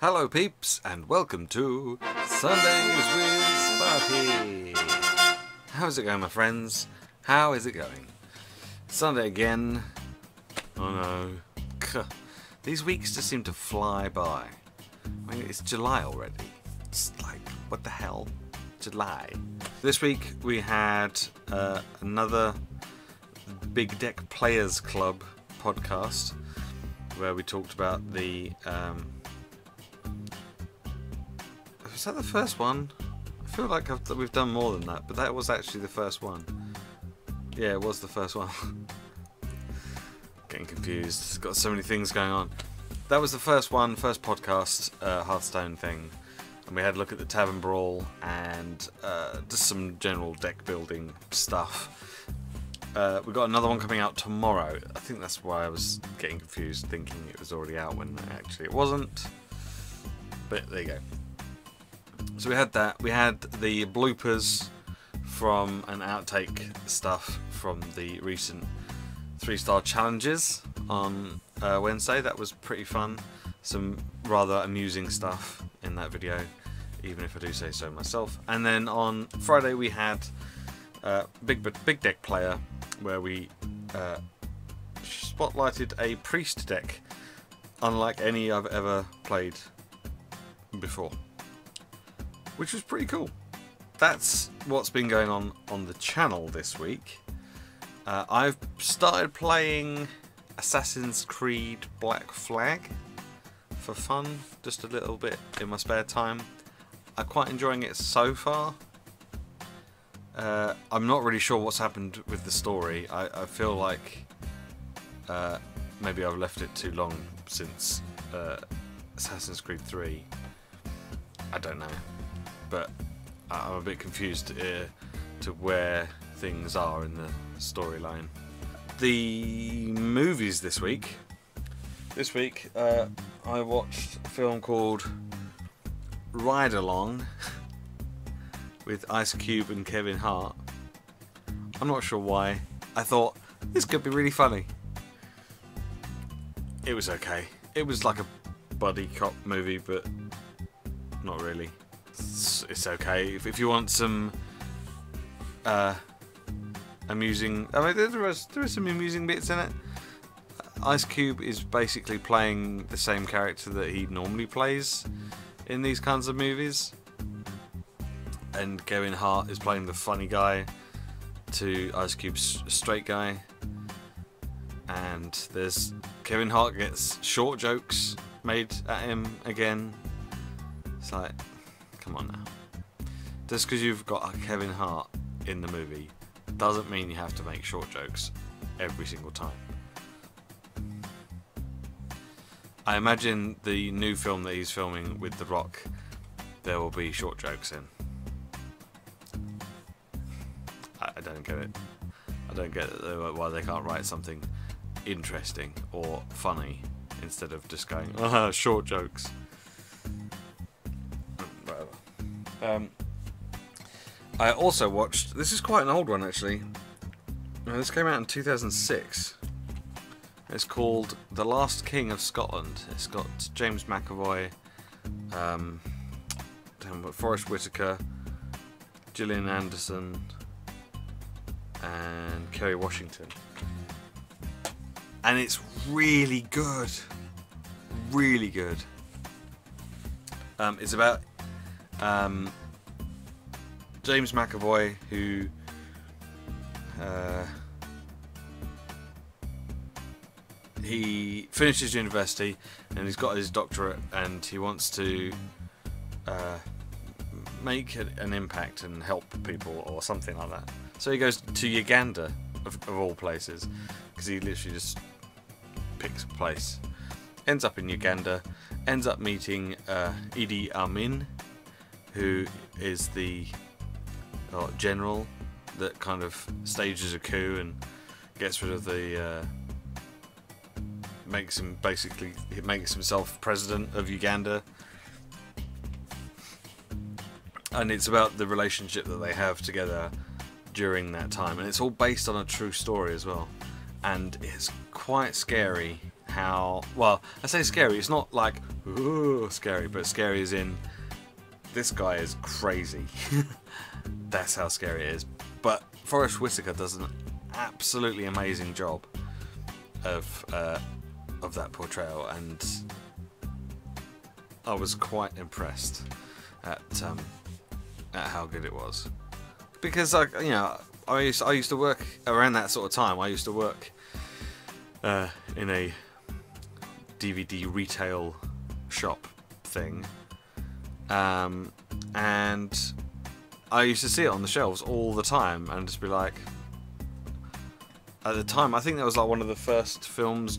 Hello peeps, and welcome to Sundays with Sparky. How's it going, my friends? How is it going? Sunday again. Oh no. These weeks just seem to fly by. I mean, it's July already. It's like, what the hell? July. This week we had another Big Deck Players Club podcast where we talked about the was that the first one? I feel like we've done more than that, but that was actually the first one. Yeah, it was the first one. Getting confused. Got so many things going on. That was the first one, first podcast, Hearthstone thing. And we had a look at the Tavern Brawl and just some general deck building stuff. We've got another one coming out tomorrow. I think that's why I was getting confused, thinking it was already out when actually it wasn't. But there you go. So we had that. We had the bloopers from an outtake stuff from the recent 3-star challenges on Wednesday. That was pretty fun. Some rather amusing stuff in that video, even if I do say so myself. And then on Friday we had Big Deck Player, where we spotlighted a priest deck unlike any I've ever played before, which was pretty cool. That's what's been going on the channel this week. I've started playing Assassin's Creed Black Flag for fun, just a little bit in my spare time. I'm quite enjoying it so far. I'm not really sure what's happened with the story. I feel like maybe I've left it too long since Assassin's Creed 3. I don't know, but I'm a bit confused to where things are in the storyline. The movies this week. This week I watched a film called Ride Along with Ice Cube and Kevin Hart. I'm not sure why. I thought this could be really funny. It was okay. It was like a buddy cop movie, but not really. It's okay. If you want some amusing... I mean, there are some amusing bits in it. Ice Cube is basically playing the same character that he normally plays in these kinds of movies. And Kevin Hart is playing the funny guy to Ice Cube's straight guy. And there's... Kevin Hart gets short jokes made at him again. It's like, come on now. Just because you've got Kevin Hart in the movie doesn't mean you have to make short jokes every single time. I imagine the new film that he's filming with The Rock, there will be short jokes in. I don't get it. I don't get why they can't write something interesting or funny instead of just going, short jokes. Whatever. I also watched, this is quite an old one actually. This came out in 2006. It's called The Last King of Scotland. It's got James McAvoy, Forrest Whitaker, Gillian Anderson, and Kerry Washington. And it's really good. Really good. It's about James McAvoy, who he finishes university and he's got his doctorate and he wants to make an impact and help people or something like that. So he goes to Uganda, of all places, because he literally just picks a place. Ends up in Uganda, ends up meeting Idi Amin, who is the general that kind of stages a coup and gets rid of the makes himself president of Uganda. And it's about the relationship that they have together during that time, and it's all based on a true story as well, and it's quite scary how, well, I say scary, it's not like, ooh, scary, but scary as in, this guy is crazy. That's how scary it is. But Forrest Whitaker does an absolutely amazing job of that portrayal, and I was quite impressed at how good it was. Because I used to work around that sort of time. I used to work in a DVD retail shop thing, and I used to see it on the shelves all the time and just be like, at the time I think that was like one of the first films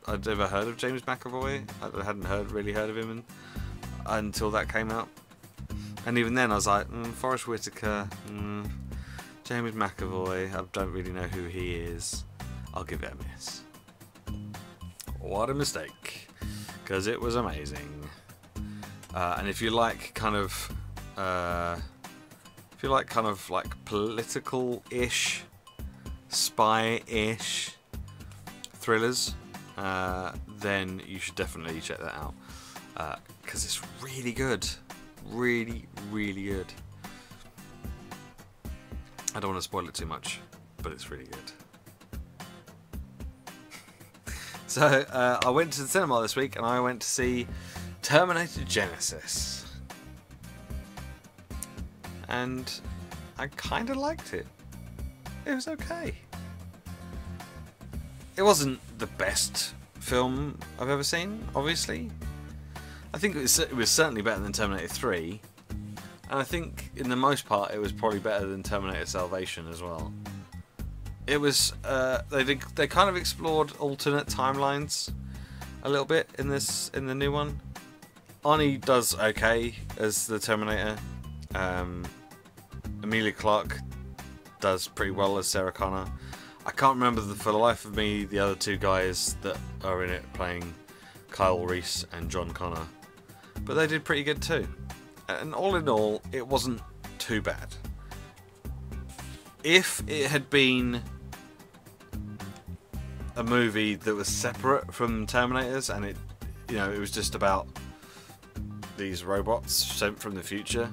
I'd ever heard of James McAvoy. I hadn't really heard of him until that came out, and even then I was like, Forrest Whitaker, James McAvoy, I don't really know who he is, I'll give it a miss. What a mistake, because it was amazing. And if you like kind of like political-ish, spy-ish thrillers, then you should definitely check that out, because it's really good, really good. I don't want to spoil it too much, but it's really good. So I went to the cinema this week and I went to see Terminator Genisys, and I kind of liked it. It was okay. It wasn't the best film I've ever seen, obviously. I think it was certainly better than Terminator 3, and I think in the most part it was probably better than Terminator Salvation as well. It was they kind of explored alternate timelines a little bit in the new one. Arnie does okay as the Terminator. Emilia Clarke does pretty well as Sarah Connor. I can't remember for the life of me the other two guys that are in it playing Kyle Reese and John Connor, but they did pretty good too. And all in all, it wasn't too bad. If it had been a movie that was separate from Terminators and it was just about these robots sent from the future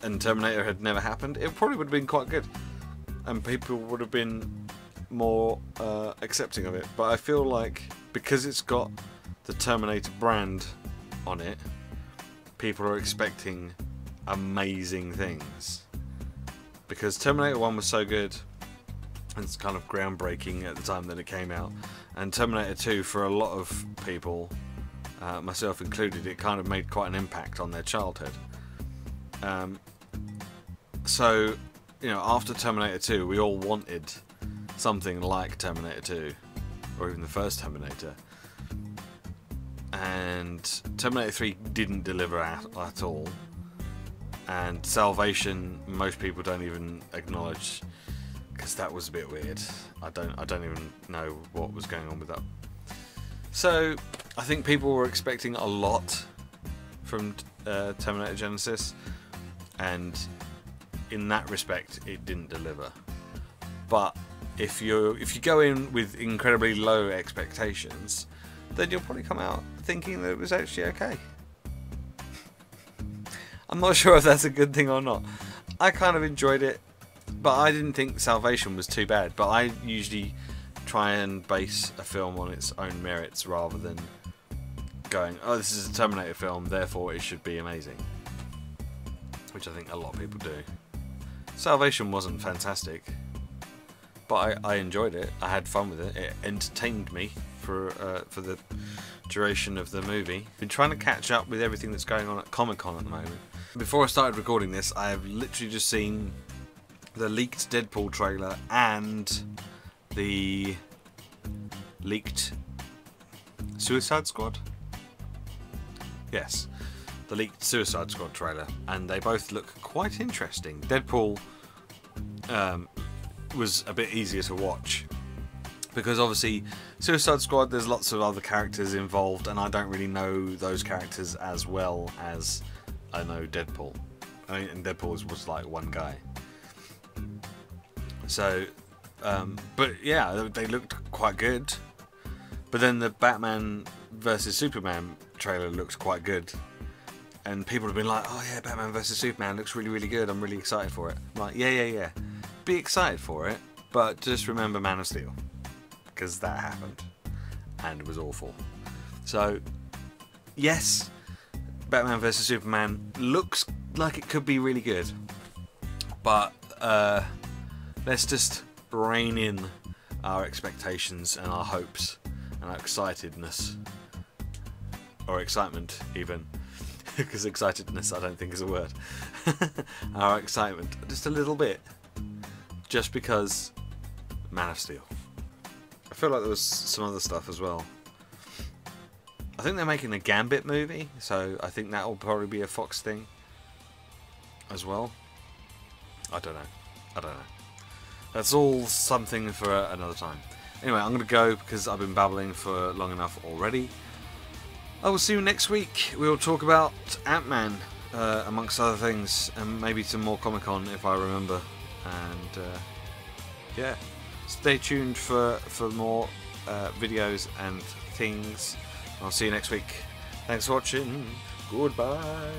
and Terminator had never happened, it probably would have been quite good and people would have been more accepting of it. But I feel like because it's got the Terminator brand on it, people are expecting amazing things, because Terminator 1 was so good and it's kind of groundbreaking at the time that it came out, and Terminator 2, for a lot of people, myself included, it kind of made quite an impact on their childhood. So after Terminator 2 we all wanted something like Terminator 2 or even the first Terminator, and Terminator 3 didn't deliver at all, and Salvation most people don't even acknowledge because that was a bit weird. I don't even know what was going on with that. So I think people were expecting a lot from Terminator Genisys, and in that respect it didn't deliver. But if you go in with incredibly low expectations, then you'll probably come out thinking that it was actually okay. I'm not sure if that's a good thing or not. I kind of enjoyed it, but I didn't think Salvation was too bad. But I usually try and base a film on its own merits rather than going, oh, this is a Terminator film, therefore it should be amazing, which I think a lot of people do. Salvation wasn't fantastic, but I enjoyed it. I had fun with it. It entertained me for the duration of the movie. Been trying to catch up with everything that's going on at Comic-Con at the moment. Before I started recording this, I have literally just seen the leaked Deadpool trailer and the leaked Suicide Squad. Yes, the leaked Suicide Squad trailer, and they both look quite interesting. Deadpool was a bit easier to watch because obviously Suicide Squad, there's lots of other characters involved and I don't really know those characters as well as I know Deadpool. I mean, and Deadpool was like one guy. So but yeah, they looked quite good. But then the Batman versus Superman trailer looks quite good. And people have been like, oh yeah, Batman vs Superman looks really, really good. I'm really excited for it. I'm like, yeah. Be excited for it, but just remember Man of Steel. Because that happened. And it was awful. So, yes, Batman vs Superman looks like it could be really good. But let's just rein in our expectations and our hopes and our excitedness. Or excitement, even. Because excitedness I don't think is a word. Our excitement just a little bit, just because Man of Steel. I feel like there was some other stuff as well. I think they're making a Gambit movie, so I think that will probably be a Fox thing as well. I don't know. That's all something for another time. Anyway, I'm going to go because I've been babbling for long enough already. I will see you next week. We will talk about Ant-Man, amongst other things, and maybe some more Comic-Con if I remember. And yeah, stay tuned for more videos and things. I'll see you next week. Thanks for watching. Goodbye.